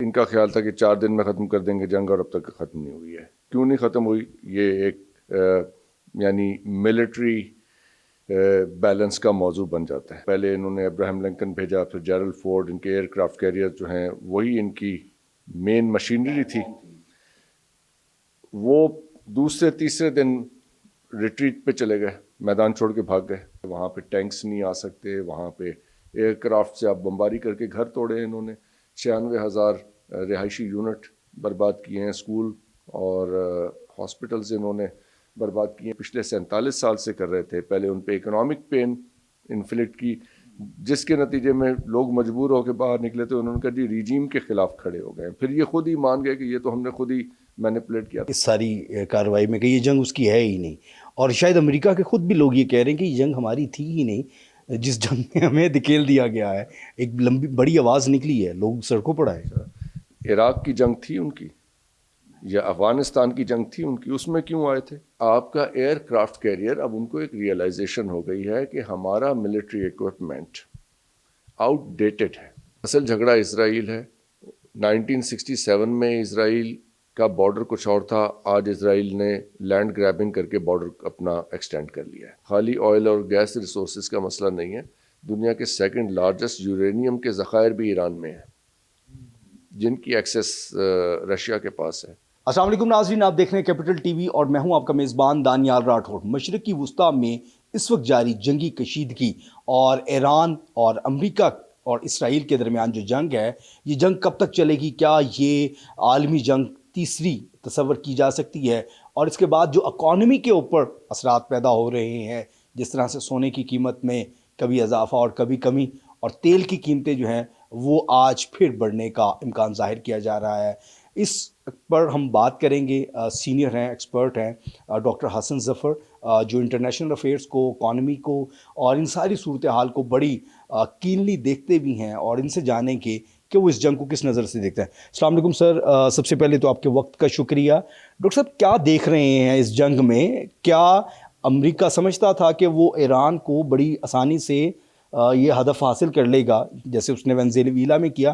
ان کا خیال تھا کہ 4 دن میں ختم کر دیں گے جنگ، اور اب تک ختم نہیں ہوئی ہے. کیوں نہیں ختم ہوئی؟ یہ ایک یعنی ملٹری بیلنس کا موضوع بن جاتا ہے. پہلے انہوں نے ابراہم لنکن بھیجا، پھر جیرل فورڈ، ان کے ایئر کرافٹ کیریئر جو ہیں وہی ان کی مین مشینری تھی. وہ دوسرے تیسرے دن ریٹریٹ پہ چلے گئے، میدان چھوڑ کے بھاگ گئے. وہاں پہ ٹینکس نہیں آ سکتے، وہاں پہ ایئر کرافٹ سے آپ بمباری کر کے گھر توڑے. انہوں نے 96,000 رہائشی یونٹ برباد کیے ہیں، اسکول اور ہاسپٹلز انہوں نے برباد کیے ہیں. پچھلے 47 سال سے کر رہے تھے. پہلے ان پہ اکنامک پین انفلکٹ کی، جس کے نتیجے میں لوگ مجبور ہو کے باہر نکلے تو انہوں نے کہا جی ریجیم کے خلاف کھڑے ہو گئے. پھر یہ خود ہی مان گئے کہ یہ تو ہم نے خود ہی مینیپولیٹ کیا تھا اس ساری کارروائی میں، کہ یہ جنگ اس کی ہے ہی نہیں. اور شاید امریکہ کے خود بھی لوگ یہ کہہ رہے ہیں کہ یہ جنگ ہماری تھی ہی نہیں، جس جنگ میں ہمیں دھکیل دیا گیا ہے. ایک لمبی بڑی آواز نکلی ہے، لوگ سڑکوں پر آئے. عراق کی جنگ تھی ان کی یا افغانستان کی جنگ تھی ان کی؟ اس میں کیوں آئے تھے؟ آپ کا ایئر کرافٹ کیریئر، اب ان کو ایک ریئلائزیشن ہو گئی ہے کہ ہمارا ملٹری ایکوپمنٹ آؤٹ ڈیٹڈ ہے. اصل جھگڑا اسرائیل ہے. 1967 میں اسرائیل کا بارڈر کچھ اور تھا، آج اسرائیل نے لینڈ گریبنگ کر کے بارڈر اپنا ایکسٹینڈ کر لیا ہے. خالی آئل اور گیس ریسورسز کا مسئلہ نہیں ہے، دنیا کے سیکنڈ لارجسٹ یورینیم کے ذخائر بھی ایران میں ہیں، جن کی ایکسیس رشیا کے پاس ہے. السلام علیکم ناظرین، آپ دیکھ رہے ہیں کیپٹل ٹی وی اور میں ہوں آپ کا میزبان دانیال راٹھور. مشرقی وسطیٰ میں اس وقت جاری جنگی کشیدگی اور ایران اور امریکہ اور اسرائیل کے درمیان جو جنگ ہے، یہ جنگ کب تک چلے گی؟ کیا یہ عالمی جنگ تیسری تصور کی جا سکتی ہے؟ اور اس کے بعد جو اکانومی کے اوپر اثرات پیدا ہو رہے ہیں، جس طرح سے سونے کی قیمت میں کبھی اضافہ اور کبھی کمی، اور تیل کی قیمتیں جو ہیں وہ آج پھر بڑھنے کا امکان ظاہر کیا جا رہا ہے. اس پر ہم بات کریں گے. سینئر ہیں، ایکسپرٹ ہیں ڈاکٹر حسن ظفر، جو انٹرنیشنل افیئرس کو، اکانومی کو اور ان ساری صورتحال کو بڑی کینلی دیکھتے بھی ہیں، اور ان سے جانیں کہ وہ اس جنگ کو کس نظر سے دیکھتے ہیں. السلام علیکم سر. سب سے پہلے تو آپ کے وقت کا شکریہ. ڈاکٹر صاحب، کیا دیکھ رہے ہیں اس جنگ میں؟ کیا امریکہ سمجھتا تھا کہ وہ ایران کو بڑی آسانی سے یہ ہدف حاصل کر لے گا، جیسے اس نے وینزویلا میں کیا؟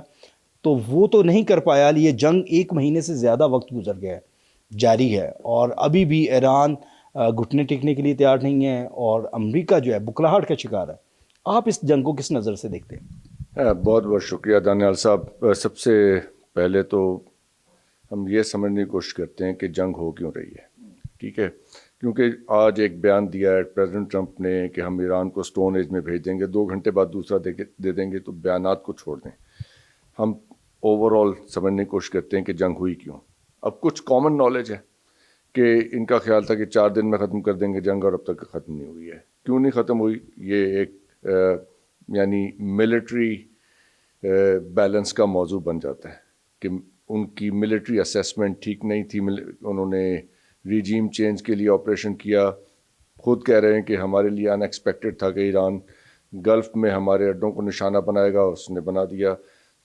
تو وہ تو نہیں کر پایا. یہ جنگ 1 مہینے سے زیادہ وقت گزر گیا ہے، جاری ہے، اور ابھی بھی ایران گھٹنے ٹیکنے کے لیے تیار نہیں ہے، اور امریکہ جو ہے بکلاہٹ کا شکار ہے. آپ اس جنگ کو کس نظر سے دیکھتے ہیں؟ بہت بہت شکریہ دانیال صاحب. سب سے پہلے تو ہم یہ سمجھنے کی کوشش کرتے ہیں کہ جنگ ہو کیوں رہی ہے. ٹھیک ہے، کیونکہ آج ایک بیان دیا ہے پریزیڈنٹ ٹرمپ نے کہ ہم ایران کو سٹون ایج میں بھیج دیں گے، 2 گھنٹے بعد دوسرا دے دیں گے. تو بیانات کو چھوڑ دیں، ہم اوور آل سمجھنے کی کوشش کرتے ہیں کہ جنگ ہوئی کیوں. اب کچھ کامن نالج ہے کہ ان کا خیال تھا کہ 4 دن میں ختم کر دیں گے جنگ، اور اب تک ختم نہیں ہوئی ہے. کیوں نہیں ختم ہوئی؟ یہ ایک یعنی ملٹری بیلنس کا موضوع بن جاتا ہے کہ ان کی ملٹری اسیسمنٹ ٹھیک نہیں تھی. انہوں نے ریجیم چینج کے لیے آپریشن کیا. خود کہہ رہے ہیں کہ ہمارے لیے ان ایکسپیکٹڈ تھا کہ ایران گلف میں ہمارے اڈوں کو نشانہ بنائے گا، اس نے بنا دیا.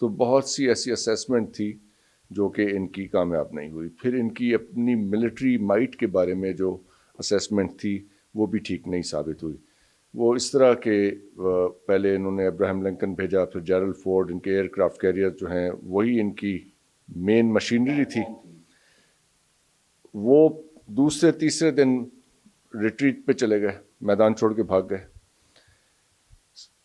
تو بہت سی ایسی اسیسمنٹ تھی جو کہ ان کی کامیاب نہیں ہوئی. پھر ان کی اپنی ملٹری مائٹ کے بارے میں جو اسیسمنٹ تھی وہ بھی ٹھیک نہیں ثابت ہوئی. وہ اس طرح کہ پہلے انہوں نے ابراہم لنکن بھیجا، پھر جیرل فورڈ، ان کے ایئر کرافٹ کیریئر جو ہیں وہی ان کی مین مشینری تھی. وہ دوسرے تیسرے دن ریٹریٹ پہ چلے گئے، میدان چھوڑ کے بھاگ گئے.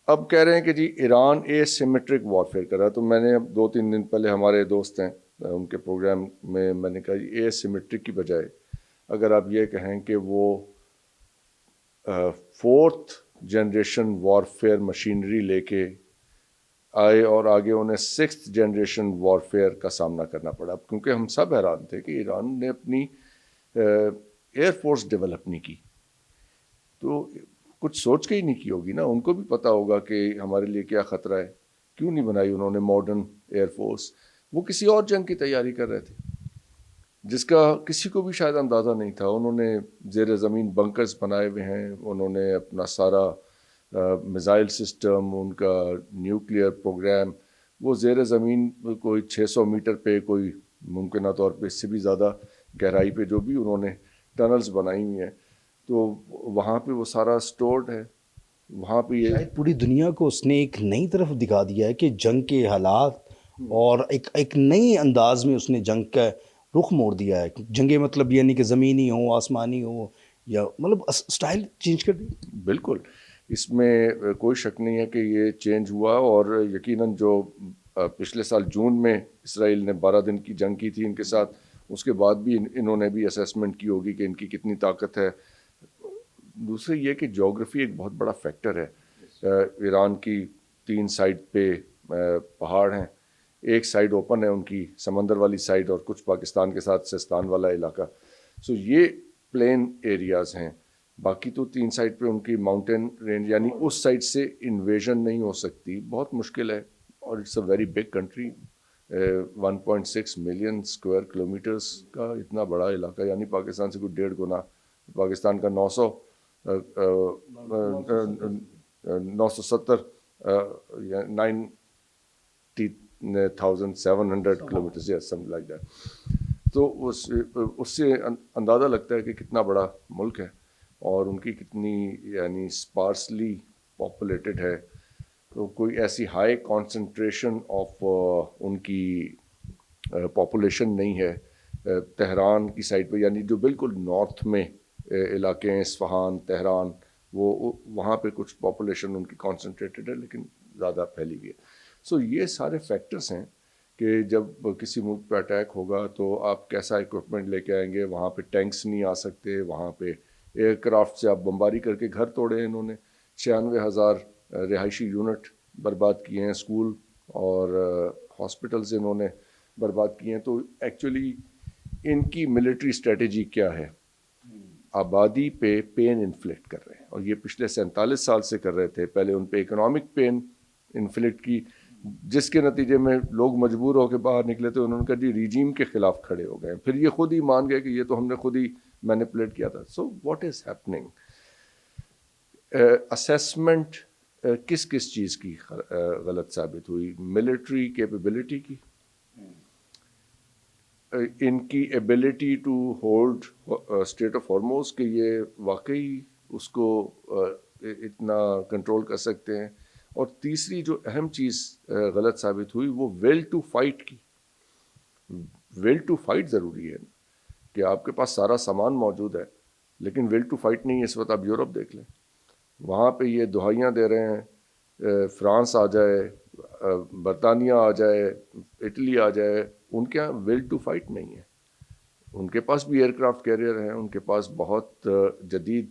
اب کہہ رہے ہیں کہ جی ایران اے سیمیٹرک وارفیئر کر رہا ہے. تو میں نے اب 2-3 دن پہلے ہمارے دوست ہیں ان کے پروگرام میں نے کہا جی اے سیمیٹرک کی بجائے اگر آپ یہ کہیں کہ وہ 4th جنریشن وارفیئر مشینری لے کے آئے، اور آگے انہیں 6th جنریشن وارفیئر کا سامنا کرنا پڑا. کیونکہ ہم سب حیران تھے کہ ایران نے اپنی ایئر فورس ڈیولپ نہیں کی. تو کچھ سوچ کے ہی نہیں کی ہوگی نا، ان کو بھی پتا ہوگا کہ ہمارے لیے کیا خطرہ ہے. کیوں نہیں بنائی انہوں نے ماڈرن ایئر فورس؟ وہ کسی اور جنگ کی تیاری کر رہے تھے جس کا کسی کو بھی شاید اندازہ نہیں تھا. انہوں نے زیر زمین بنکرز بنائے ہوئے ہیں، انہوں نے اپنا سارا میزائل سسٹم، ان کا نیوکلیئر پروگرام، وہ زیر زمین کوئی 600 میٹر پہ، کوئی ممکنہ طور پہ اس سے بھی زیادہ گہرائی پہ جو بھی انہوں نے ٹنلز بنائی ہوئی ہیں، تو وہاں پہ وہ سارا سٹورڈ ہے. وہاں پہ یہ پوری دنیا کو اس نے ایک نئی طرف دکھا دیا ہے کہ جنگ کے حالات اور ایک نئی انداز میں اس نے جنگ کا رخ موڑ دیا ہے. جنگیں مطلب یہ نہیں کہ زمینی ہو آسمانی ہو, یا مطلب سٹائل چینج کر دی. بالکل, اس میں کوئی شک نہیں ہے کہ یہ چینج ہوا, اور یقیناً جو پچھلے سال جون میں اسرائیل نے 12 دن کی جنگ کی تھی ان کے ساتھ, اس کے بعد بھی انہوں نے بھی اسیسمنٹ کی ہوگی کہ ان کی کتنی طاقت ہے. دوسرے یہ کہ جغرافی ایک بہت بڑا فیکٹر ہے. ایران کی 3 سائڈ پہ پہاڑ ہیں, ایک سائڈ اوپن ہے ان کی سمندر والی سائڈ, اور کچھ پاکستان کے ساتھ سیستان والا علاقہ. سو یہ پلین ایریاز ہیں. باقی تو 3 سائڈ پہ ان کی ماؤنٹین رینج, یعنی اس سائڈ سے انویژن نہیں ہو سکتی, بہت مشکل ہے. اور it's a very big country, 1.6 million square kilometres کا اتنا بڑا علاقہ, یعنی پاکستان سے کوئی 1.5 گنا. پاکستان کا 970 90,700 کلومیٹرز, یا سم لائک دیٹ. تو اس سے اندازہ لگتا ہے کہ کتنا بڑا ملک ہے, اور ان کی کتنی یعنی اسپارسلی پاپولیٹڈ ہے. تو کوئی ایسی ہائی کانسنٹریشن آف ان کی پاپولیشن نہیں ہے تہران کی سائڈ پہ, یعنی جو بالکل نارتھ میں علاقے ہیں, اصفہان, تہران, وہ وہاں پہ کچھ پاپولیشن ان کی کانسنٹریٹڈ ہے, لیکن زیادہ پھیلی ہوئی ہے. سو یہ سارے فیکٹرز ہیں کہ جب کسی ملک پہ اٹیک ہوگا تو آپ کیسا اکوپمنٹ لے کے آئیں گے. وہاں پہ ٹینکس نہیں آ سکتے, وہاں پہ ایئر کرافٹ سے آپ بمباری کر کے گھر توڑے. انہوں نے 96,000 رہائشی یونٹ برباد کیے ہیں, اسکول اور ہاسپٹلز انہوں نے برباد کیے ہیں. تو ایکچولی ان کی ملٹری اسٹریٹجی کیا ہے؟ آبادی پہ پین انفلیکٹ کر رہے ہیں, اور یہ پچھلے 47 سال سے کر رہے تھے. پہلے ان پہ اکنامک پین انفلیکٹ کی, جس کے نتیجے میں لوگ مجبور ہو کے باہر نکلے تھے. انہوں نے کہا جی ریجیم کے خلاف کھڑے ہو گئے. پھر یہ خود ہی مان گئے کہ یہ تو ہم نے خود ہی مینیپولیٹ کیا تھا. So what is happening? Assessment کس چیز کی غلط ثابت ہوئی؟ ملٹری کیپیبلٹی کی, ان کی ability to hold strait of Hormuz, کہ یہ واقعی اس کو اتنا کنٹرول کر سکتے ہیں. اور تیسری جو اہم چیز غلط ثابت ہوئی وہ ویل ٹو فائٹ کی. ویل ٹو فائٹ ضروری ہے کہ آپ کے پاس سارا سامان موجود ہے, لیکن ویل ٹو فائٹ نہیں ہے. اس وقت آپ یورپ دیکھ لیں, وہاں پہ یہ دہائیاں دے رہے ہیں, فرانس آ جائے, برطانیہ آ جائے, اٹلی آ جائے, ان کے یہاں ویل ٹو فائٹ نہیں ہے. ان کے پاس بھی ایئر کرافٹ کیریئر ہیں, ان کے پاس بہت جدید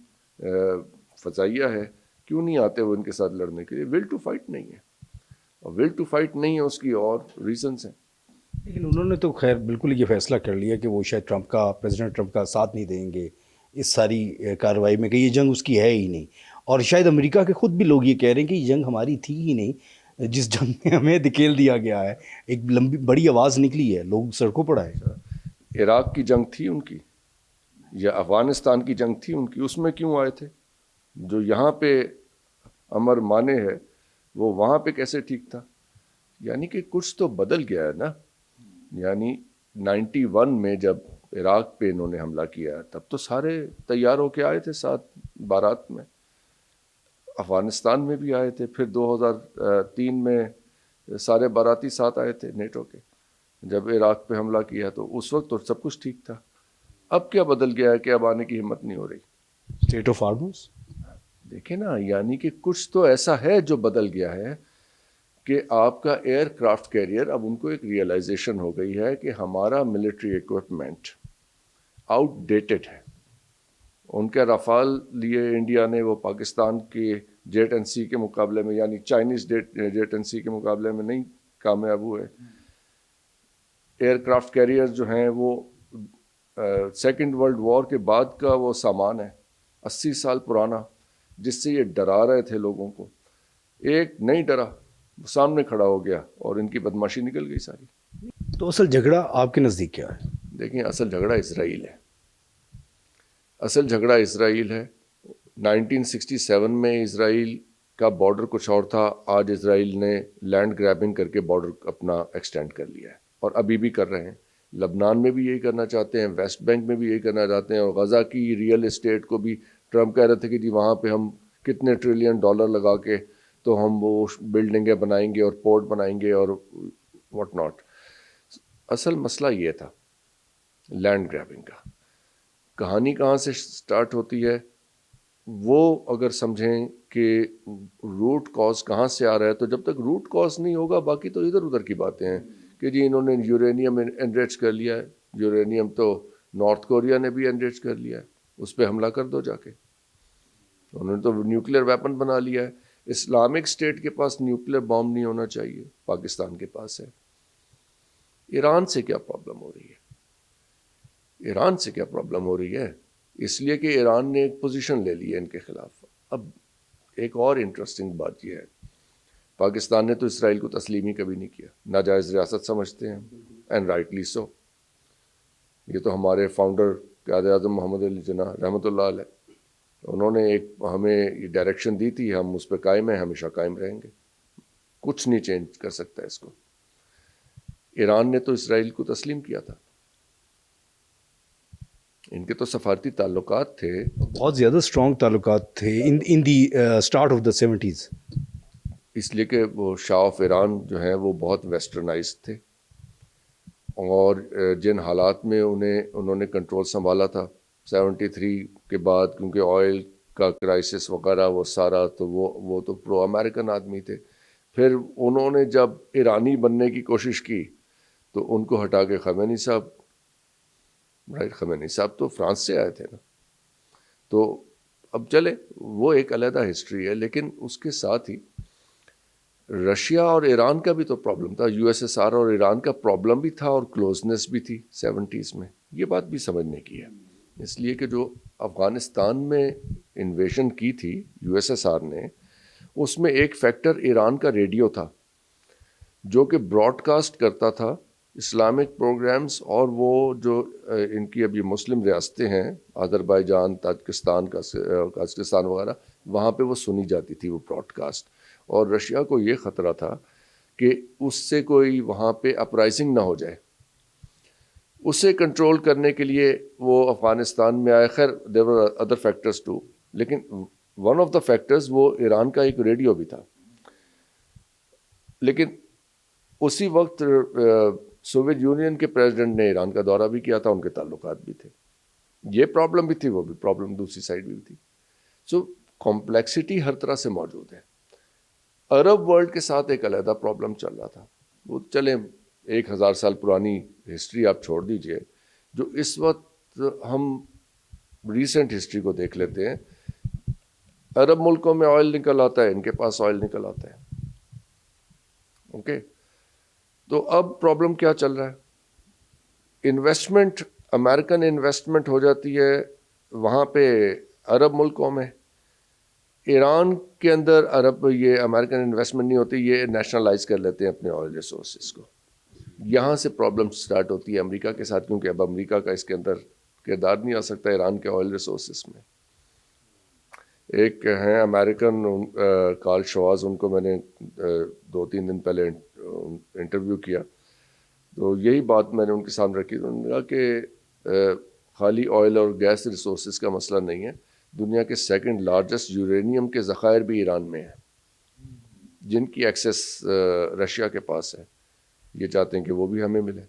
فضائیہ ہے, کیوں نہیں آتے وہ ان کے ساتھ لڑنے کے لیے؟ ویل ٹو فائٹ نہیں ہے. اور ویل ٹو فائٹ نہیں ہے, اس کی اور ریزنس ہیں. لیکن انہوں نے تو خیر بالکل یہ فیصلہ کر لیا کہ وہ شاید پریزیڈنٹ ٹرمپ کا ساتھ نہیں دیں گے اس ساری کارروائی میں, کہ یہ جنگ اس کی ہے ہی نہیں. اور شاید امریکہ کے خود بھی لوگ یہ کہہ رہے ہیں کہ یہ جنگ ہماری تھی ہی نہیں, جس جنگ میں ہمیں دھکیل دیا گیا ہے. ایک لمبی بڑی آواز نکلی ہے, لوگ سڑکوں پر آئے. عراق کی جنگ تھی ان کی, یا افغانستان کی جنگ تھی ان کی؟ اس میں کیوں آئے تھے؟ جو یہاں پہ امر مانے ہے وہ وہاں پہ کیسے ٹھیک تھا؟ یعنی کہ کچھ تو بدل گیا ہے نا. یعنی 91 میں جب عراق پہ انہوں نے حملہ کیا تب تو سارے تیار ہو کے آئے تھے ساتھ بارات میں. افغانستان میں بھی آئے تھے, پھر 2003 میں سارے باراتی ساتھ آئے تھے نیٹو کے. جب عراق پہ حملہ کیا تو اس وقت تو سب کچھ ٹھیک تھا. اب کیا بدل گیا ہے کہ اب آنے کی ہمت نہیں ہو رہی؟ اسٹیٹ آف ہارموز دیکھیں نا, یعنی کہ کچھ تو ایسا ہے جو بدل گیا ہے کہ آپ کا ایئر کرافٹ کیریئر, اب ان کو ایک ریئلائزیشن ہو گئی ہے کہ ہمارا ملٹری اکوپمنٹ آؤٹ ڈیٹڈ ہے. ان کے رافال لیے انڈیا نے, وہ پاکستان کے جیٹ این سی کے مقابلے میں, یعنی چائنیز جیٹ این سی کے مقابلے میں نہیں کامیاب ہوئے. ایئر کرافٹ کیریئر جو ہیں وہ سیکنڈ ورلڈ وار کے بعد کا وہ سامان ہے, 80 سال پرانا, جس سے یہ ڈرا رہے تھے لوگوں کو. ایک نہیں ڈرا, سامنے کھڑا ہو گیا اور ان کی بدماشی نکل گئی ساری. تو اصل جھگڑا آپ کے نزدیک کیا ہے؟ دیکھیں, اصل جھگڑا اسرائیل ہے. اصل جھگڑا اسرائیل ہے. 1967 میں اسرائیل کا بارڈر کچھ اور تھا, آج اسرائیل نے لینڈ گریبنگ کر کے بارڈر اپنا ایکسٹینڈ کر لیا ہے, اور ابھی بھی کر رہے ہیں. لبنان میں بھی یہی کرنا چاہتے ہیں, ویسٹ بینک میں بھی یہی کرنا چاہتے ہیں, اور غزہ کی ریئل اسٹیٹ کو بھی ٹرمپ کہہ رہے تھے کہ جی وہاں پہ ہم کتنے $1 ٹریلین لگا کے تو ہم وہ بلڈنگیں بنائیں گے اور پورٹ بنائیں گے, اور واٹ ناٹ. اصل مسئلہ یہ تھا لینڈ گریبنگ کا. کہانی کہاں سے سٹارٹ ہوتی ہے وہ اگر سمجھیں کہ روٹ کاز کہاں سے آ رہا ہے, تو جب تک روٹ کاز نہیں ہوگا باقی تو ادھر ادھر کی باتیں ہیں کہ جی انہوں نے یورینیم انریچ کر لیا ہے. یورینیم تو نارتھ کوریا نے بھی انریچ کر لیا ہے, اس پہ حملہ کر دو جا کے. انہوں نے تو نیوکلیر ویپن بنا لیا ہے. اسلامک اسٹیٹ کے پاس نیوکلیر بام نہیں ہونا چاہیے, پاکستان کے پاس ہے. ایران سے کیا پرابلم ہو رہی ہے؟ ایران سے کیا پرابلم ہو رہی ہے؟ اس لیے کہ ایران نے ایک پوزیشن لے لی ہے ان کے خلاف. اب ایک اور انٹرسٹنگ بات یہ ہے, پاکستان نے تو اسرائیل کو تسلیم ہی کبھی نہیں کیا, ناجائز ریاست سمجھتے ہیں, اینڈ رائٹلی سو. یہ تو ہمارے فاؤنڈر قائد اعظم محمد علی جناح رحمۃ اللہ علیہ, انہوں نے ایک ہمیں یہ ڈائریکشن دی تھی, ہم اس پہ قائم ہیں, ہمیشہ قائم رہیں گے, کچھ نہیں چینج کر سکتا اس کو. ایران نے تو اسرائیل کو تسلیم کیا تھا, ان کے تو سفارتی تعلقات تھے, بہت زیادہ اسٹرانگ تعلقات تھے ان the start of the 70s. اس لیے کہ وہ شاہ آف ایران جو ہیں وہ بہت ویسٹرنائز تھے, اور جن حالات میں انہوں نے کنٹرول سنبھالا تھا 73 کے بعد, کیونکہ آئل کا کرائسس وغیرہ وہ سارا, تو وہ تو پرو امریکن آدمی تھے. پھر انہوں نے جب ایرانی بننے کی کوشش کی تو ان کو ہٹا کے خمینی صاحب, رائٹ, خمینی صاحب تو فرانس سے آئے تھے نا. تو اب چلے وہ ایک علیحدہ ہسٹری ہے, لیکن اس کے ساتھ ہی رشیا اور ایران کا بھی تو پرابلم تھا, یو ایس ایس آر اور ایران کا پرابلم بھی تھا, اور کلوزنس بھی تھی 70s میں. یہ بات بھی سمجھنے کی ہے. اس لیے کہ جو افغانستان میں انویژن کی تھی یو ایس ایس آر نے, اس میں ایک فیکٹر ایران کا ریڈیو تھا جو کہ براڈ کاسٹ کرتا تھا اسلامک پروگرامز, اور وہ جو ان کی اب یہ مسلم ریاستیں ہیں آذربائیجان, تاجکستان وغیرہ, وہاں پہ وہ سنی جاتی تھی وہ براڈ کاسٹ. اور رشیا کو یہ خطرہ تھا کہ اس سے کوئی وہاں پہ اپرائزنگ نہ ہو جائے. اسے کنٹرول کرنے کے لیے وہ افغانستان میں آئے. خیر دیر ور ادر فیکٹرز ٹو, لیکن ون آف دا فیکٹرز وہ ایران کا ایک ریڈیو بھی تھا. لیکن اسی وقت سوویت یونین کے پریزیڈنٹ نے ایران کا دورہ بھی کیا تھا, ان کے تعلقات بھی تھے. یہ پرابلم بھی تھی, وہ بھی پرابلم دوسری سائڈ بھی تھی. سو کمپلیکسٹی ہر طرح سے موجود ہے. عرب ورلڈ کے ساتھ ایک علیحدہ پرابلم چل رہا تھا. وہ چلیں 1000 سال پرانی ہسٹری آپ چھوڑ دیجئے, جو اس وقت ہم ریسنٹ ہسٹری کو دیکھ لیتے ہیں. عرب ملکوں میں آئل نکل آتا ہے, ان کے پاس آئل نکل آتا ہے. اوکے, تو اب پرابلم کیا چل رہا ہے؟ انویسٹمنٹ, امریکن انویسٹمنٹ ہو جاتی ہے وہاں پہ عرب ملکوں میں. ایران کے اندر عرب یہ امریکن انویسٹمنٹ نہیں ہوتی, یہ نیشنلائز کر لیتے ہیں اپنے آئل ریسورسز کو. یہاں سے پرابلم سٹارٹ ہوتی ہے امریکہ کے ساتھ, کیونکہ اب امریکہ کا اس کے اندر کردار نہیں آ سکتا ایران کے آئل ریسورسز میں. ایک ہیں امریکن کارل شواز, ان کو میں نے 2-3 دن پہلے انٹرویو کیا, تو یہی بات میں نے ان کے سامنے رکھی. انہوں نے کہا کہ خالی آئل اور گیس ریسورسز کا مسئلہ نہیں ہے, دنیا کے سیکنڈ لارجسٹ یورینیم کے ذخائر بھی ایران میں ہیں, جن کی ایکسیس رشیا کے پاس ہے. یہ چاہتے ہیں کہ وہ بھی ہمیں ملے.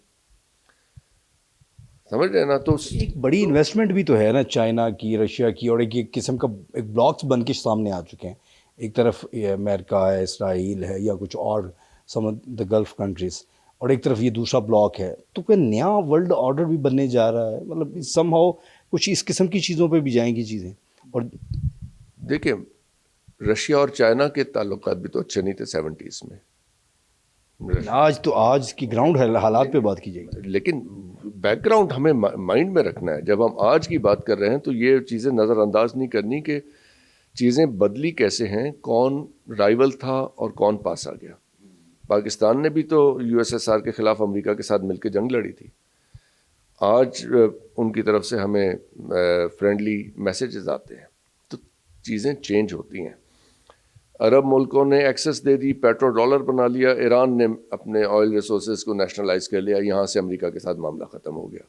سمجھ رہے ہیں نا؟ تو ایک بڑی انویسٹمنٹ بھی تو ہے نا چائنا کی, رشیا کی, اور ایک قسم کا ایک بلاکس بن کے سامنے آ چکے ہیں. ایک طرف امریکہ ہے, اسرائیل ہے, یا کچھ اور سم دا گلف کنٹریز, اور ایک طرف یہ دوسرا بلاک ہے. تو کوئی نیا ورلڈ آرڈر بھی بننے جا رہا ہے, مطلب سم ہاؤ کچھ اس قسم کی چیزوں پہ بھی جائیں گی چیزیں. اور دیکھیں رشیا اور چائنا کے تعلقات بھی تو اچھے نہیں تھے 70s میں. آج کی گراؤنڈ حالات پہ بات کی جائے گی, لیکن بیک گراؤنڈ ہمیں مائنڈ میں رکھنا ہے. جب ہم آج کی بات کر رہے ہیں تو یہ چیزیں نظر انداز نہیں کرنی کہ چیزیں بدلی کیسے ہیں, کون رائیول تھا اور کون پاس آ گیا. پاکستان نے بھی تو یو ایس ایس آر کے خلاف امریکہ کے ساتھ مل کے جنگ لڑی تھی. آج ان کی طرف سے ہمیں فرینڈلی میسیجز آتے ہیں, تو چیزیں چینج ہوتی ہیں. عرب ملکوں نے ایکسس دے دی, پیٹرو ڈالر بنا لیا, ایران نے اپنے آئل ریسورسز کو نیشنلائز کر لیا, یہاں سے امریکہ کے ساتھ معاملہ ختم ہو گیا.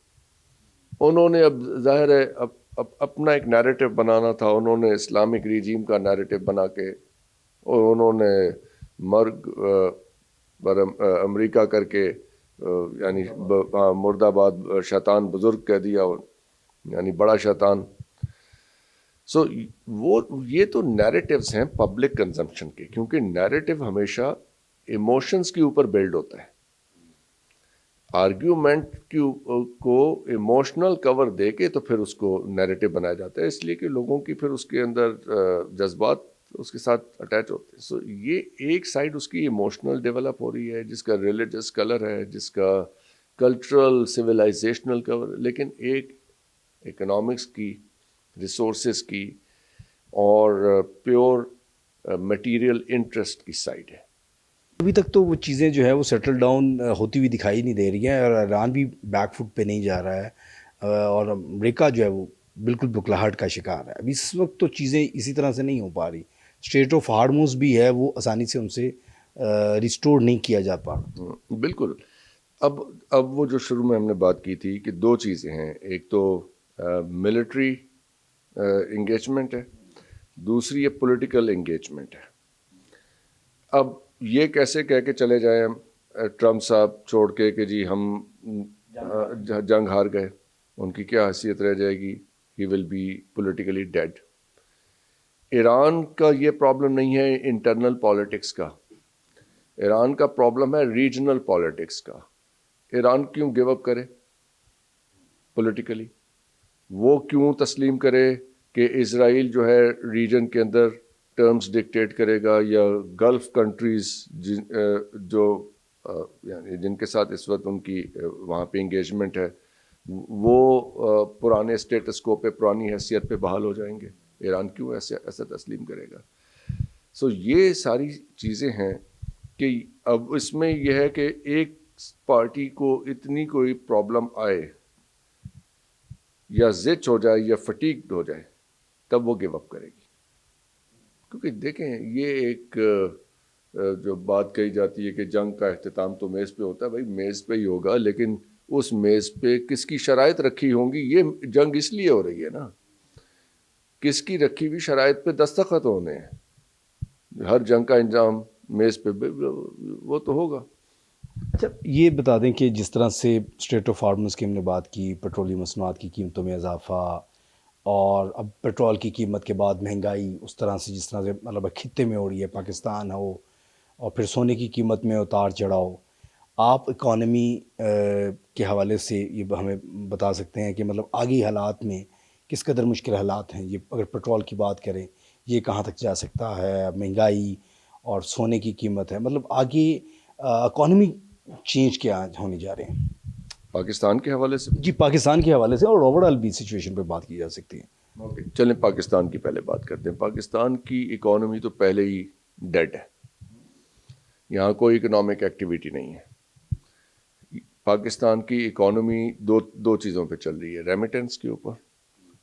انہوں نے اب ظاہر ہے اب اپنا ایک نیریٹو بنانا تھا. انہوں نے اسلامک ریجیم کا نیریٹو بنا کے, اور انہوں نے مرگ پر امریکہ کر کے یعنی مرد آباد شیطان بزرگ کہہ دیا، یعنی بڑا شیطان. سو وہ یہ تو نیریٹیوز ہیں پبلک کنزمپشن کے، کیونکہ نیریٹیو ہمیشہ ایموشنز کے اوپر بلڈ ہوتا ہے. آرگیومنٹ کو ایموشنل کور دے کے تو پھر اس کو نیریٹو بنایا جاتا ہے، اس لیے کہ لوگوں کی پھر اس کے اندر جذبات اس کے ساتھ اٹیچ ہوتے ہیں. سو یہ ایک سائڈ اس کی ایموشنل ڈیولپ ہو رہی ہے، جس کا ریلیجس کلر ہے، جس کا کلچرل سویلائزیشنل کور، لیکن ایک اکنامکس کی، ریسورسز کی اور پیور مٹیریل انٹرسٹ کی سائڈ ہے. ابھی تک تو وہ چیزیں جو ہے وہ سیٹل ڈاؤن ہوتی ہوئی دکھائی نہیں دے رہی ہیں، اور ایران بھی بیک فٹ پہ نہیں جا رہا ہے، اور امریکہ جو ہے وہ بالکل بکلاہٹ کا شکار ہے. ابھی اس وقت تو چیزیں اسی طرح سے نہیں ہو پا رہی. اسٹریٹ آف ہارموز بھی ہے، وہ آسانی سے ان سے ریسٹور نہیں کیا جا پا رہا. بالکل. اب وہ جو شروع میں ہم نے بات کی تھی کہ دو چیزیں ہیں، ایک تو ملٹری انگیجمنٹ ہے، دوسری یہ پولیٹیکل انگیجمنٹ ہے. اب یہ کیسے کہہ کے چلے جائیں ٹرمپ صاحب چھوڑ کے کہ جی ہم جنگ ہار گئے، ان کی کیا حیثیت رہ جائے گی؟ He will be politically dead. Iran کا یہ پرابلم نہیں ہے انٹرنل پالیٹکس کا، ایران کا پرابلم ہے ریجنل پالیٹکس کا. ایران کیوں گیو اپ کرے پولیٹیکلی؟ وہ کیوں تسلیم کرے کہ اسرائیل جو ہے ریجن کے اندر ٹرمز ڈکٹیٹ کرے گا، یا گلف کنٹریز جو یعنی جن کے ساتھ اس وقت ان کی وہاں پہ انگیجمنٹ ہے، وہ پرانے اسٹیٹس کو پہ، پرانی حیثیت پہ بحال ہو جائیں گے؟ ایران کیوں ایسا تسلیم کرے گا؟ سو یہ ساری چیزیں ہیں کہ اب اس میں یہ ہے کہ ایک پارٹی کو اتنی کوئی پرابلم آئے یا زچ ہو جائے یا فٹیگڈ ہو جائے تب وہ گیو اپ کرے گی. کیونکہ دیکھیں یہ ایک جو بات کہی جاتی ہے کہ جنگ کا اختتام تو میز پہ ہوتا ہے، بھائی میز پہ ہی ہوگا، لیکن اس میز پہ کس کی شرائط رکھی ہوں گی؟ یہ جنگ اس لیے ہو رہی ہے نا، کس کی رکھی ہوئی شرائط پہ دستخط ہونے ہیں. ہر جنگ کا انجام میز پہ وہ تو ہوگا. اچھا یہ بتا دیں کہ جس طرح سے اسٹریٹ آف ہارمز کی ہم نے بات کی، پیٹرولیم مصنوعات کی قیمتوں میں اضافہ، اور اب پیٹرول کی قیمت کے بعد مہنگائی اس طرح سے جس طرح سے مطلب خطے میں ہو رہی ہے، پاکستان ہو، اور پھر سونے کی قیمت میں اتار چڑھاؤ، آپ اکانومی کے حوالے سے یہ ہمیں بتا سکتے ہیں کہ مطلب آگے حالات میں کس قدر مشکل حالات ہیں؟ یہ اگر پیٹرول کی بات کریں، یہ کہاں تک جا سکتا ہے؟ مہنگائی اور سونے کی قیمت ہے، مطلب آگے اکانومی چینج کیا ہونے جا رہے ہیں؟ پاکستان کے حوالے سے جی پاکستان کے حوالے سے، اور اوور آل بھی سچویشن پہ بات کی جا سکتی ہے. چلیں پاکستان کی پہلے بات کرتے ہیں. پاکستان کی اکانومی تو پہلے ہی ڈیڈ ہے، یہاں کوئی اکنامک ایکٹیویٹی نہیں ہے. پاکستان کی اکانومی دو چیزوں پہ چل رہی ہے، ریمیٹنس کے اوپر،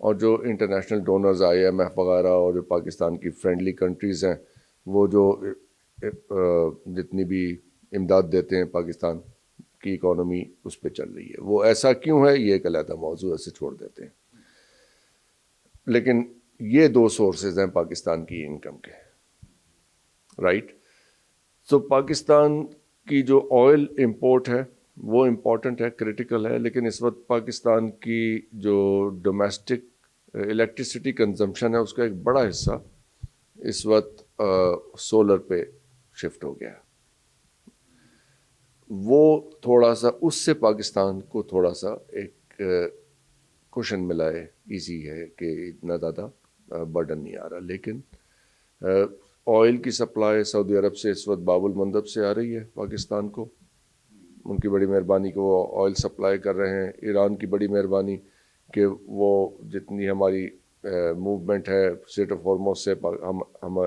اور جو انٹرنیشنل ڈونرز IMF وغیرہ اور جو پاکستان کی فرینڈلی کنٹریز ہیں وہ جو جتنی بھی امداد دیتے ہیں پاکستان کی اکانومی اس پہ چل رہی ہے. وہ ایسا کیوں ہے یہ ایک علیحدہ موضوع ایسے چھوڑ دیتے ہیں، لیکن یہ دو سورسز ہیں پاکستان کی انکم کے، رائٹ. سو پاکستان کی جو آئل امپورٹ ہے وہ امپورٹنٹ ہے، کریٹیکل ہے، لیکن اس وقت پاکستان کی جو ڈومیسٹک الیکٹریسٹی کنزمپشن ہے اس کا ایک بڑا حصہ اس وقت سولر پہ شفٹ ہو گیا. وہ تھوڑا سا اس سے پاکستان کو تھوڑا سا ایک کوشن ملا ہے، ایزی ہے کہ اتنا زیادہ برڈن نہیں آ رہا. لیکن آئل کی سپلائی سعودی عرب سے اس وقت باب المندب سے آ رہی ہے پاکستان کو، ان کی بڑی مہربانی کہ وہ آئل سپلائی کر رہے ہیں. ایران کی بڑی مہربانی کہ وہ جتنی ہماری موومنٹ ہے اسٹریٹ آف ہارموز سے ہم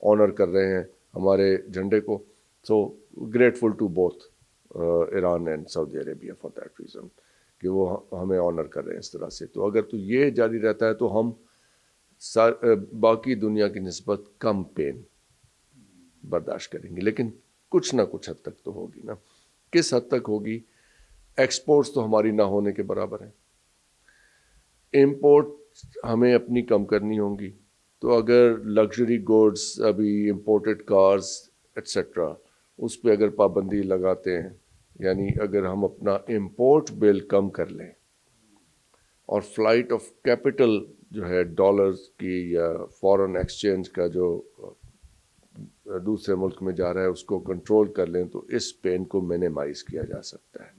آنر کر رہے ہیں ہمارے جھنڈے کو. So grateful to both Iran and Saudi Arabia for that reason کہ وہ ہمیں آنر کر رہے ہیں اس طرح سے. تو اگر تو یہ جاری رہتا ہے تو ہم باقی دنیا کی نسبت کم پین برداشت کریں گے، لیکن کچھ نہ کچھ حد تک تو ہوگی نا. کس حد تک ہوگی؟ ایکسپورٹس تو ہماری نہ ہونے کے برابر ہیں، امپورٹ ہمیں اپنی کم کرنی ہوں گی. تو اگر لگژری گوڈس ابھی امپورٹڈ کارز ایٹسٹرا اس پہ اگر پابندی لگاتے ہیں، یعنی اگر ہم اپنا امپورٹ بل کم کر لیں اور فلائٹ آف کیپٹل جو ہے ڈالرز کی یا فارن ایکسچینج کا جو دوسرے ملک میں جا رہا ہے اس کو کنٹرول کر لیں تو اس پین کو منیمائز کیا جا سکتا ہے۔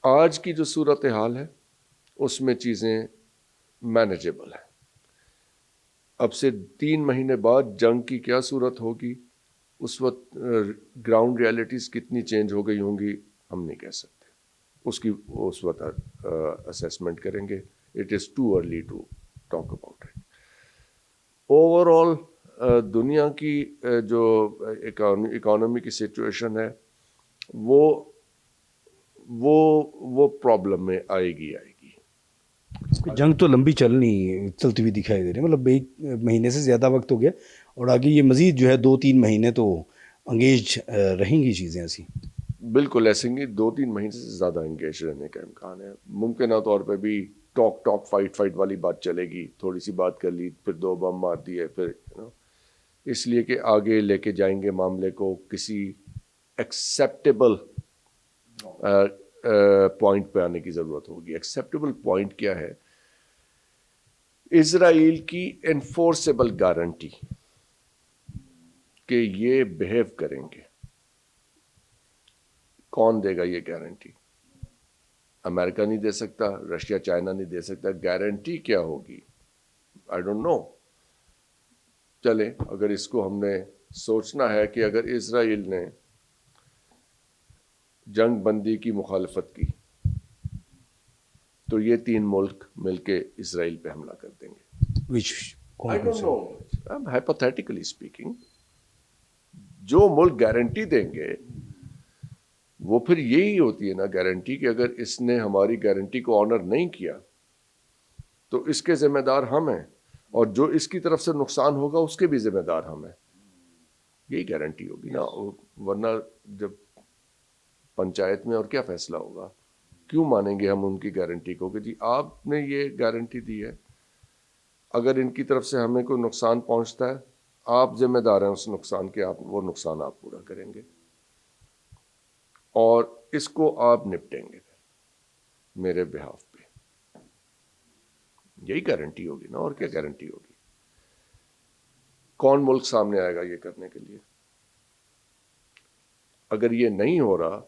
آج کی جو صورتحال ہے اس میں چیزیں مینیجبل ہیں۔ اب سے 3 مہینے بعد جنگ کی کیا صورت ہوگی، اس وقت گراؤنڈ ریالٹیز کتنی چینج ہو گئی ہوں گی ہم نہیں کہہ سکتے، اس کی اس وقت اسیسمنٹ کریں گے۔ It is too early to talk about it. Overall دنیا کی جو اکانومی کی سچویشن ہے وہ پرابلم میں آئے گی۔ جنگ تو لمبی چلتی ہوئی دکھائی دے رہی ہے، مطلب 1 مہینے سے زیادہ وقت ہو گیا اور آگے یہ مزید جو ہے 2-3 مہینے تو انگیج رہیں گی چیزیں ایسی۔ بالکل ایسے ہی 2-3 مہینے سے زیادہ انگیج رہنے کا امکان ہے۔ ممکنہ طور پہ بھی ٹاک فائٹ والی بات چلے گی، تھوڑی سی بات کر لی پھر 2 بم مار دیے، پھر اس لیے کہ آگے لے کے جائیں گے معاملے کو کسی ایکسیپٹیبل پوائنٹ پہ آنے کی ضرورت ہوگی۔ ایکسیپٹیبل پوائنٹ کیا ہے؟ اسرائیل کی انفورسیبل گارنٹی کہ یہ بہیو کریں گے۔ کون دے گا یہ گارنٹی؟ امریکہ نہیں دے سکتا، رشیا چائنا نہیں دے سکتا۔ گارنٹی کیا ہوگی؟ I don't know. چلے اگر اس کو ہم نے سوچنا ہے کہ اگر اسرائیل نے جنگ بندی کی مخالفت کی تو یہ 3 ملک مل کے اسرائیل پہ حملہ کر دیں گے۔ I don't know. I'm hypothetically speaking. جو ملک گارنٹی دیں گے وہ پھر یہی ہوتی ہے نا گارنٹی، کہ اگر اس نے ہماری گارنٹی کو آنر نہیں کیا تو اس کے ذمہ دار ہم ہیں، اور جو اس کی طرف سے نقصان ہوگا اس کے بھی ذمہ دار ہم ہیں۔ یہی گارنٹی ہوگی نا، ورنہ جب پنچایت میں اور کیا فیصلہ ہوگا؟ کیوں مانیں گے ہم ان کی گارنٹی کو کہ جی آپ نے یہ گارنٹی دی ہے، اگر ان کی طرف سے ہمیں کوئی نقصان پہنچتا ہے آپ ذمہ دار ہیں اس نقصان کے، آپ وہ نقصان آپ پورا کریں گے اور اس کو آپ نپٹیں گے میرے بہاف پہ۔ یہی گارنٹی ہوگی نا، اور کیا گارنٹی ہوگی؟ کون ملک سامنے آئے گا یہ کرنے کے لیے؟ اگر یہ نہیں ہو رہا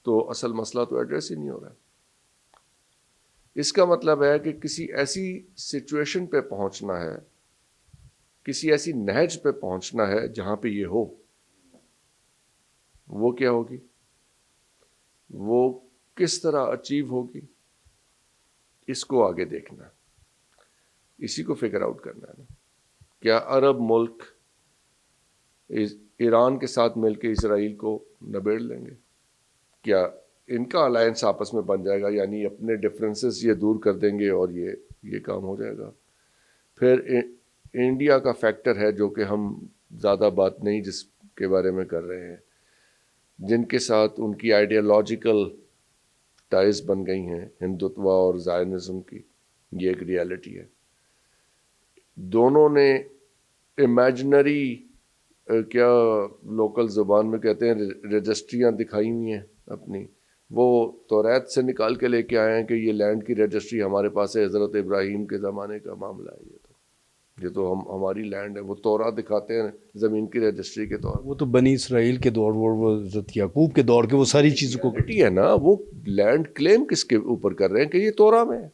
تو اصل مسئلہ تو ایڈریس ہی نہیں ہو رہا۔ اس کا مطلب ہے کہ کسی ایسی سچویشن پہ پہنچنا ہے، کسی ایسی نہج پہ پہنچنا ہے جہاں پہ یہ ہو۔ وہ کیا ہوگی؟ وہ کس طرح اچیو ہوگی؟ اس کو آگے دیکھنا ہے، اسی کو فگر آؤٹ کرنا ہے نا۔ کیا عرب ملک ایران کے ساتھ مل کے اسرائیل کو نبیڑ لیں گے؟ کیا ان کا الائنس آپس میں بن جائے گا، یعنی اپنے ڈفرینسز یہ دور کر دیں گے اور یہ کام ہو جائے گا؟ پھر انڈیا کا فیکٹر ہے جو کہ ہم زیادہ بات نہیں جس کے بارے میں کر رہے ہیں، جن کے ساتھ ان کی آئیڈیالوجیکل ٹائز بن گئی ہیں، ہندوتوا اور زائنزم کی۔ یہ ایک ریالٹی ہے۔ دونوں نے امیجنری کیا لوکل زبان میں کہتے ہیں رجسٹریاں دکھائی ہوئی ہیں اپنی، وہ توریت سے نکال کے لے کے آئے ہیں کہ یہ لینڈ کی رجسٹری ہمارے پاس ہے، حضرت ابراہیم کے زمانے کا معاملہ ہے یہ تو ہماری لینڈ ہے۔ وہ تورات دکھاتے ہیں زمین کی رجسٹری کے طور وہ تو بنی اسرائیل کے دور، وہ حضرت یعقوب کے دور کے، وہ ساری چیزوں کو ہے نا۔ وہ لینڈ کلیم کس کے اوپر کر رہے ہیں کہ یہ تورا میں ہے؟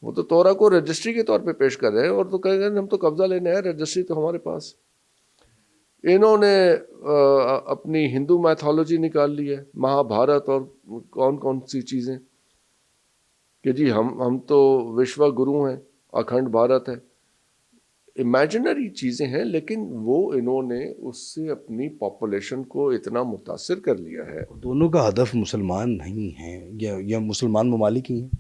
وہ تو تورا کو رجسٹری کے طور پہ پیش کر رہے ہیں اور تو کہہ رہے ہیں ہم تو قبضہ لینے ہیں، رجسٹری تو ہمارے پاس۔ انہوں نے اپنی ہندو میتھولوجی نکال لی ہے، مہا بھارت اور کون سی چیزیں، کہ جی ہم تو وشوا گرو ہیں، اکھنڈ بھارت ہے۔ امیجنری چیزیں ہیں، لیکن وہ انہوں نے اس سے اپنی پاپولیشن کو اتنا متاثر کر لیا ہے۔ دونوں کا ہدف مسلمان نہیں ہیں یا مسلمان ممالک ہی ہیں۔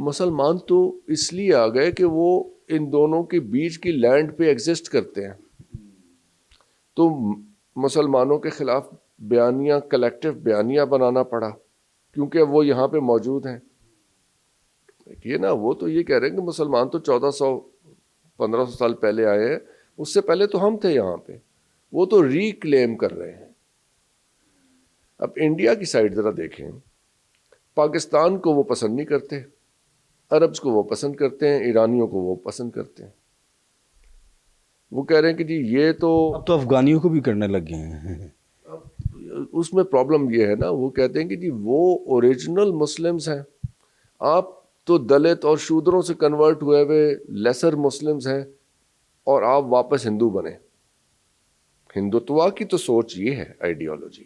مسلمان تو اس لیے آ گئے کہ وہ ان دونوں کے بیچ کی لینڈ پہ ایگزسٹ کرتے ہیں، تو مسلمانوں کے خلاف بیانیہ، کلیکٹیو بیانیہ بنانا پڑا کیونکہ وہ یہاں پہ موجود ہیں۔ دیکھیے نا، وہ تو یہ کہہ رہے ہیں کہ مسلمان تو 1400-1500 سال پہلے آئے ہیں، اس سے پہلے تو ہم تھے یہاں پہ, وہ تو ریکلیم کر رہے ہیں. اب انڈیا کی سائڈ ذرا دیکھیں, پاکستان کو وہ پسند نہیں کرتے, عربز کو وہ پسند کرتے ہیں, ایرانیوں کو وہ پسند کرتے ہیں. وہ کہہ رہے ہیں کہ جی یہ تو اب تو افغانیوں کو بھی کرنے لگ گئے ہیں. اس میں پرابلم یہ ہے نا, وہ کہتے ہیں کہ جی وہ اوریجنل مسلمز ہیں, آپ تو دلت اور شودروں سے کنورٹ ہوئے ہوئے لیسر مسلمز ہیں, اور آپ واپس ہندو بنے. ہندوتوا کی تو سوچ یہ ہے, آئیڈیالوجی.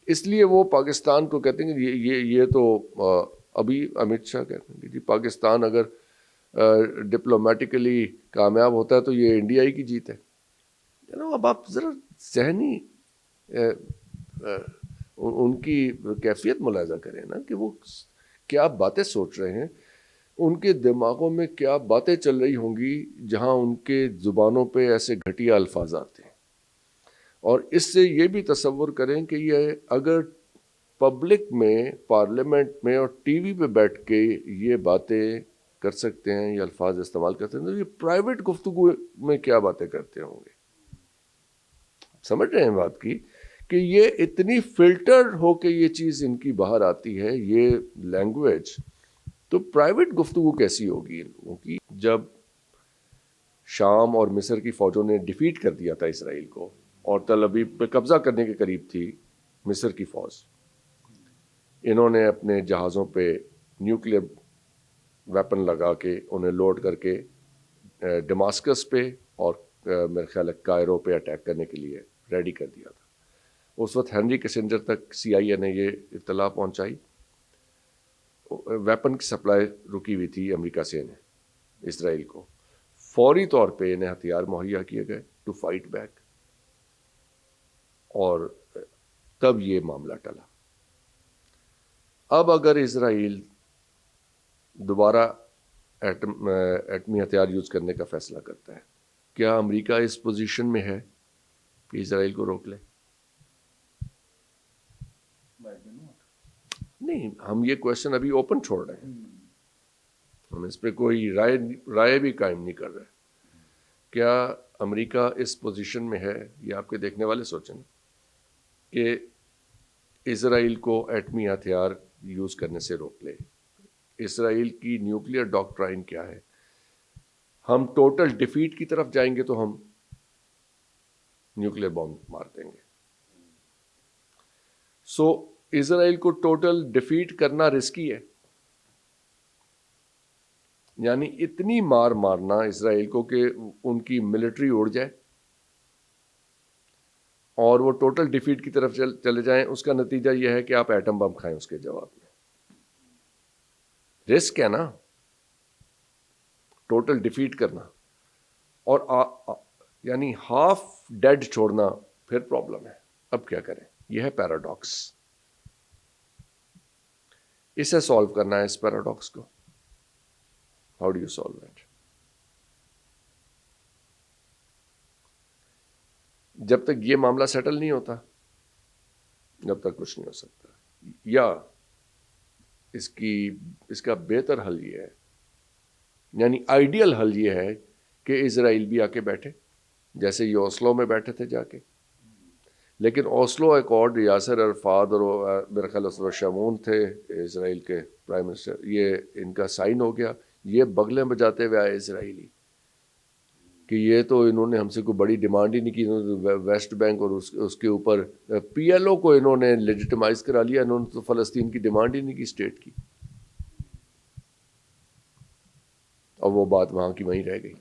اس لیے وہ پاکستان کو کہتے ہیں کہ یہ تو ابھی امت شاہ کہتے ہیں کہ جی پاکستان اگر ڈپلومیٹیکلی کامیاب ہوتا ہے تو یہ انڈیا ہی کی جیت ہے. اب آپ ذرا ذہنی ان کی کیفیت ملاحظہ کریں نا, کہ وہ کیا باتیں سوچ رہے ہیں, ان کے دماغوں میں کیا باتیں چل رہی ہوں گی جہاں ان کے زبانوں پہ ایسے گھٹیا الفاظ آتے ہیں. اور اس سے یہ بھی تصور کریں کہ یہ اگر پبلک میں, پارلیمنٹ میں اور ٹی وی پہ بیٹھ کے یہ باتیں کر سکتے ہیں, یہ الفاظ استعمال کرتے ہیں, تو یہ پرائیویٹ گفتگو میں کیا باتیں کرتے ہوں گے. سمجھ رہے ہیں بات کی, کہ یہ اتنی فلٹر ہو کے یہ چیز ان کی باہر آتی ہے, یہ لینگویج, تو پرائیویٹ گفتگو کیسی ہوگی ان لوگوں کی. جب شام اور مصر کی فوجوں نے ڈیفیٹ کر دیا تھا اسرائیل کو, اور تل ابیب پہ قبضہ کرنے کے قریب تھی مصر کی فوج, انہوں نے اپنے جہازوں پہ نیوکلیر ویپن لگا کے انہیں لوڈ کر کے ڈماسکس پہ اور میرے خیال ہے کائرو پہ اٹیک کرنے کے لیے ریڈی کر دیا تھا. اس وقت ہینری کسنجر تک CIA نے یہ اطلاع پہنچائی, ویپن کی سپلائی رکی ہوئی تھی امریکہ سے انہیں اسرائیل کو. فوری طور پہ انہیں ہتھیار مہیا کیے گئے ٹو فائٹ بیک, اور تب یہ معاملہ ٹلا. اب اگر اسرائیل دوبارہ ایٹمی ہتھیار یوز کرنے کا فیصلہ کرتا ہے, کیا امریکہ اس پوزیشن میں ہے کہ اسرائیل کو روک لے؟ نہیں, ہم یہ کوشچن ابھی اوپن چھوڑ رہے ہیں, ہم اس پہ کوئی رائے بھی قائم نہیں کر رہے. کیا امریکہ اس پوزیشن میں ہے, یہ آپ کے دیکھنے والے سوچیں کہ اسرائیل کو ایٹمی ہتھیار یوز کرنے سے روک لے. اسرائیل کی نیوکلیئر ڈاکٹرائن کیا ہے؟ ہم ٹوٹل ڈیفیٹ کی طرف جائیں گے تو ہم نیوکلیئر بم مار دیں گے. سو اسرائیل کو ٹوٹل ڈیفیٹ کرنا رسکی ہے, یعنی اتنی مار مارنا اسرائیل کو کہ ان کی ملٹری اڑ جائے اور وہ ٹوٹل ڈیفیٹ کی طرف چلے جائیں. اس کا نتیجہ یہ ہے کہ آپ ایٹم بم کھائیں اس کے جواب میں. رسک ہے نا ٹوٹل ڈیفیٹ کرنا, اور یعنی ہاف ڈیڈ چھوڑنا پھر پرابلم ہے. اب کیا کریں, یہ ہے پیراڈاکس. اسے سالو کرنا ہے, اس پیراڈاکس کو. How do you solve that? جب تک یہ معاملہ سیٹل نہیں ہوتا, جب تک کچھ نہیں ہو سکتا. یا اس کا بہتر حل یہ ہے, یعنی آئیڈیل حل یہ ہے کہ اسرائیل بھی آ کے بیٹھے, جیسے یہ اوسلو میں بیٹھے تھے جا کے. لیکن اوسلو ایکارڈ یاسر عرفات اور میرے خیال سے شمون تھے اسرائیل کے پرائم منسٹر, یہ ان کا سائن ہو گیا. یہ بغلیں بجاتے ہوئے آئے اسرائیلی کہ یہ تو انہوں نے ہم سے کوئی بڑی ڈیمانڈ ہی نہیں کی. ویسٹ بینک اور اس کے اوپر PLO کو انہوں نے لیجیٹمائز کرا لیا. انہوں نے تو فلسطین کی ڈیمانڈ ہی نہیں کی اسٹیٹ کی, اور وہ بات وہاں کی وہیں رہ گئی.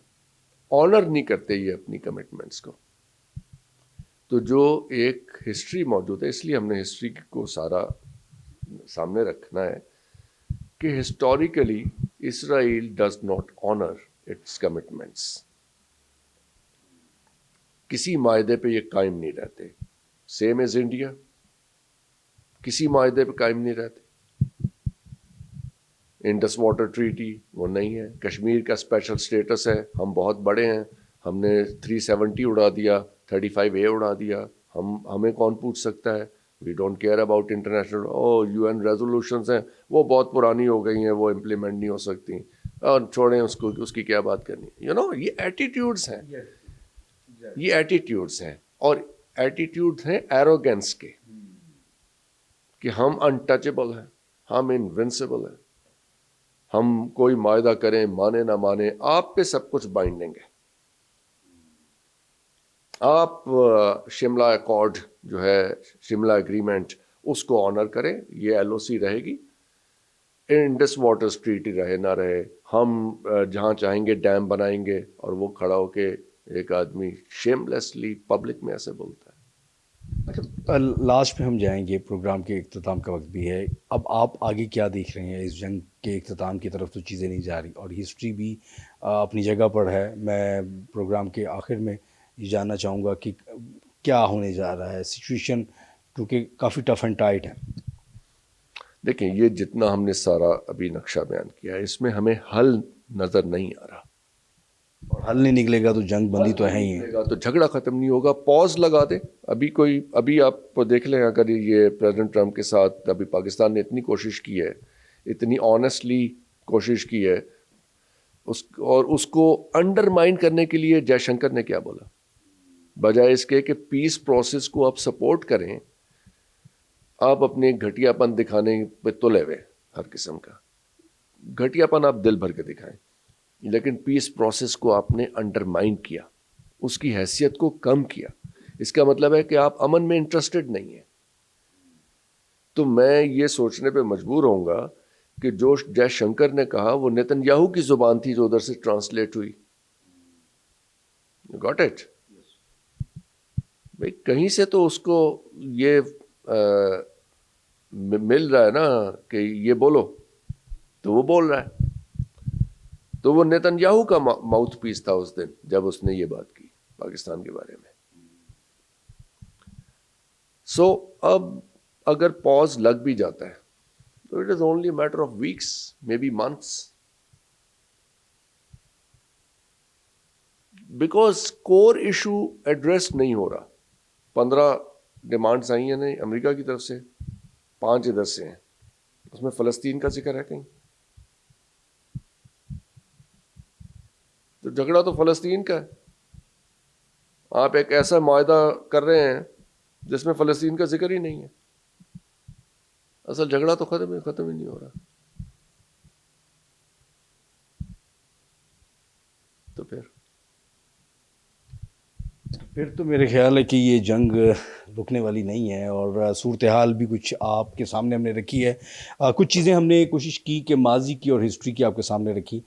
آنر نہیں کرتے یہ اپنی کمٹمنٹس کو. تو جو ایک ہسٹری موجود ہے, اس لیے ہم نے ہسٹری کو سارا سامنے رکھنا ہے کہ historically Israel does not honour its commitments. کسی معاہدے پہ یہ قائم نہیں رہتے. سیم ایز انڈیا, کسی معاہدے پہ قائم نہیں رہتے. انڈس واٹر ٹریٹی وہ نہیں ہے. کشمیر کا اسپیشل سٹیٹس ہے, ہم بہت بڑے ہیں, ہم نے 370 اڑا دیا, 35A اڑا دیا. ہمیں کون پوچھ سکتا ہے؟ We don't care about international. UN resolutions ہیں, وہ بہت پرانی ہو گئی ہیں, وہ امپلیمنٹ نہیں ہو سکتی, اور چھوڑیں اس کو, اس کی کیا بات کرنی. یہ ایٹیٹیوڈز ہیں. یہ ایٹیٹیوڈز ہیں، اور ایٹیٹیوڈ ہیں ایروگینس کے، کہ ہم انٹچیبل ہیں، ہم انوینسیبل ہیں، ہم کوئی معاہدہ کریں مانے نہ مانے آپ پہ سب کچھ بائنڈنگ ہے. آپ شملہ ایکارڈ جو ہے، شملہ اگریمنٹ، اس کو آنر کریں، یہ ایل او سی رہے گی. انڈس واٹرز ٹریٹی رہے نہ رہے، ہم جہاں چاہیں گے ڈیم بنائیں گے، اور وہ کھڑا ہو کے ایک آدمی شیم لیسلی پبلک میں ایسے بولتا ہے. اچھا، لاسٹ پہ ہم جائیں گے، پروگرام کے اختتام کا وقت بھی ہے. اب آپ آگے کیا دیکھ رہے ہیں؟ اس جنگ کے اختتام کی طرف تو چیزیں نہیں جا رہی، اور ہسٹری بھی اپنی جگہ پر ہے. میں پروگرام کے آخر میں یہ جاننا چاہوں گا کہ کیا ہونے جا رہا ہے سچویشن، کیونکہ کافی ٹف اینڈ ٹائٹ ہے. دیکھیں، یہ جتنا ہم نے سارا ابھی نقشہ بیان کیا ہے، اس میں ہمیں حل نظر نہیں آ رہا. اور حل نہیں نکلے گا تو جنگ بندی تو ہے ہی ہے، تو جھگڑا ختم نہیں ہوگا. پاز لگا دیں. ابھی آپ دیکھ لیں، اگر یہ پریزیڈنٹ ٹرمپ کے ساتھ ابھی پاکستان نے اتنی کوشش کی ہے، اتنی آنیسٹلی کوشش کی ہے، اور اس کو انڈرمائن کرنے کے لیے جے شنکر نے کیا بولا؟ بجائے اس کے کہ پیس پروسیس کو آپ سپورٹ کریں، آپ اپنے گھٹیا پن دکھانے پہ تلے ہوئے، ہر قسم کا گھٹیا پن آپ دل بھر کے دکھائیں، لیکن پیس پروسیس کو آپ نے انڈرمائن کیا، اس کی حیثیت کو کم کیا. اس کا مطلب ہے کہ آپ امن میں انٹرسٹڈ نہیں ہیں. تو میں یہ سوچنے پہ مجبور ہوں گا کہ جو جے شنکر نے کہا وہ نیتن یاہو کی زبان تھی جو ادھر سے ٹرانسلیٹ ہوئی. Got it? بھائی کہیں سے تو اس کو یہ مل رہا ہے نا کہ یہ بولو، تو وہ بول رہا ہے. تو وہ نیتن یاہو کا ماؤتھ پیس تھا اس دن جب اس نے یہ بات کی پاکستان کے بارے میں. سو اب اگر پاز لگ بھی جاتا ہے تو it is only matter of weeks, maybe months, because core issue address نہیں ہو رہا. 15 ڈیمانڈس آئی ہیں امریکہ کی طرف سے، 5 ادھر سے ہیں. اس میں فلسطین کا ذکر ہے کہیں؟ تو جھگڑا تو فلسطین کا ہے. آپ ایک ایسا معاہدہ کر رہے ہیں جس میں فلسطین کا ذکر ہی نہیں ہے. اصل جھگڑا تو ختم ہی نہیں ہو رہا. تو پھر تو میرے خیال ہے کہ یہ جنگ رکنے والی نہیں ہے، اور صورتحال بھی کچھ آپ کے سامنے ہم نے رکھی ہے. کچھ چیزیں ہم نے کوشش کی کہ ماضی کی اور ہسٹری کی آپ کے سامنے رکھی،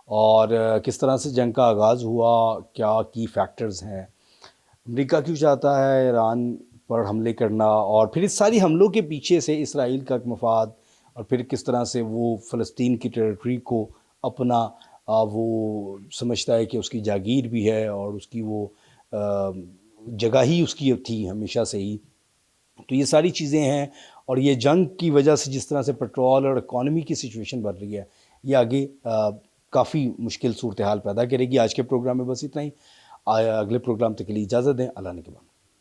اور کس طرح سے جنگ کا آغاز ہوا، کیا کی فیکٹرز ہیں، امریکہ کیوں چاہتا ہے ایران پر حملے کرنا، اور پھر اس ساری حملوں کے پیچھے سے اسرائیل کا مفاد، اور پھر کس طرح سے وہ فلسطین کی ٹیریٹری کو اپنا وہ سمجھتا ہے کہ اس کی جاگیر بھی ہے، اور اس کی وہ جگہ ہی اس کی تھی ہمیشہ سے ہی. تو یہ ساری چیزیں ہیں، اور یہ جنگ کی وجہ سے جس طرح سے پیٹرول اور اکانومی کی سچویشن بڑھ رہی ہے، یہ آگے کافی مشکل صورتحال پیدا کرے گی. آج کے پروگرام میں بس اتنا ہی. اگلے پروگرام تک کے لیے اجازت دیں. اللہ نے کے بعد.